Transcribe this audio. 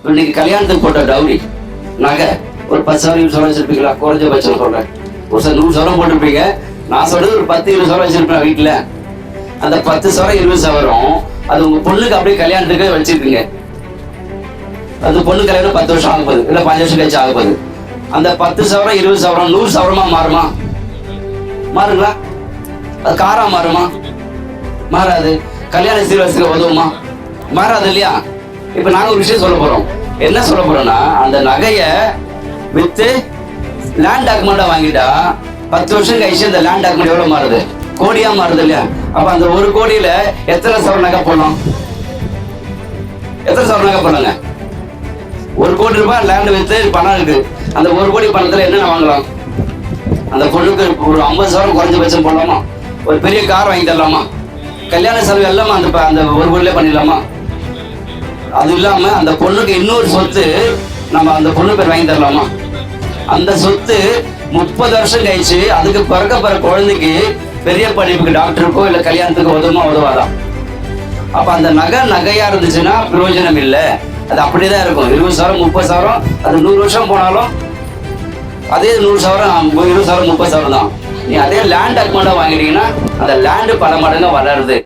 இன்னைக்கு கல்யாணத்துக்கு போட்ட டவுரி நகை ஒரு 10 சவரம் 20 சவரம் வச்சிருப்பீங்களா? குறைஞ்சபட்சம் சொல்றேன். ஒரு சார் 100 சவரம் போட்டிருப்பீங்க. நான் சொல்றது ஒரு 10-20 சவரம் வச்சிருப்பேன் வீட்டுல. அந்த 10 சவரம் 20 சவரம் அது உங்க பொண்ணுக்கு அப்படியே கல்யாணத்துக்கு வச்சிருக்கீங்க. அது பொண்ணு கல்யாணம் 10 வருஷம் ஆகப்போகுது, இல்ல 5 வருஷம் கழிச்சு ஆகப்போகுது. அந்த 10 சவரம் 20 சவரம் 100 சவரமா மாறுமா? மாறுங்களா? அது காரா மாறுமா? மாறாது. கல்யாண சீர்வரிசைக்கு உதவுமா? மாறாது இல்லையா? இப்ப நாங்க ஒரு விஷயம் சொல்ல போறோம். என்ன சொல்ல போறோம்னா, அந்த நகைய வித்து லேண்ட் டாக்குமெண்டா வாங்கிட்டா 10 வருஷம் கழிச்சு அந்த லேண்ட் டாக்குமெண்ட் எவ்வளவு மாறுது? கோடியா மாறுது இல்லையா? அப்ப அந்த 1 கோடியில எத்தனை சவரம் நகை போடணும்? எத்தனை சவரம் நகை போடணுங்க? 1 கோடி ரூபாய் லேண்ட் வித்து பணம் இருக்கு. அந்த 1 கோடி பணத்துல என்னென்ன வாங்கலாம்? அந்த பொண்ணுக்கு ஒரு 50 சவரம் குறைஞ்சபட்சம் போடலாமா? ஒரு பெரிய கார் வாங்கி தரலாமா? கல்யாண செலவு எல்லாமே அந்த 1 கோடியில பண்ணிடலாமா? அது இல்லாம அந்த பொண்ணுக்கு இன்னொரு சொத்து நம்ம அந்த பொண்ணு பேர் வாங்கி தரலாமா? அந்த சொத்து 30 வருஷம் கழிச்சு அதுக்கு பிறக்க குழந்தைக்கு பெரிய படிப்புக்கு டாக்டருக்கோ இல்ல கல்யாணத்துக்கு உதவாதான். அப்ப அந்த நகையா இருந்துச்சுன்னா பிரயோஜனம் இல்லை. அது அப்படியேதான் இருக்கும். 20 சவரம் 30 சவரம் அது 100 வருஷம் போனாலும் அதே 100 சவரம் 20 சவரம் 30 சவரம் தான். நீ அதே லேண்ட் டாக்குமெண்டா வாங்கிட்டீங்கன்னா அந்த லேண்டு பல மடங்கு வளருது.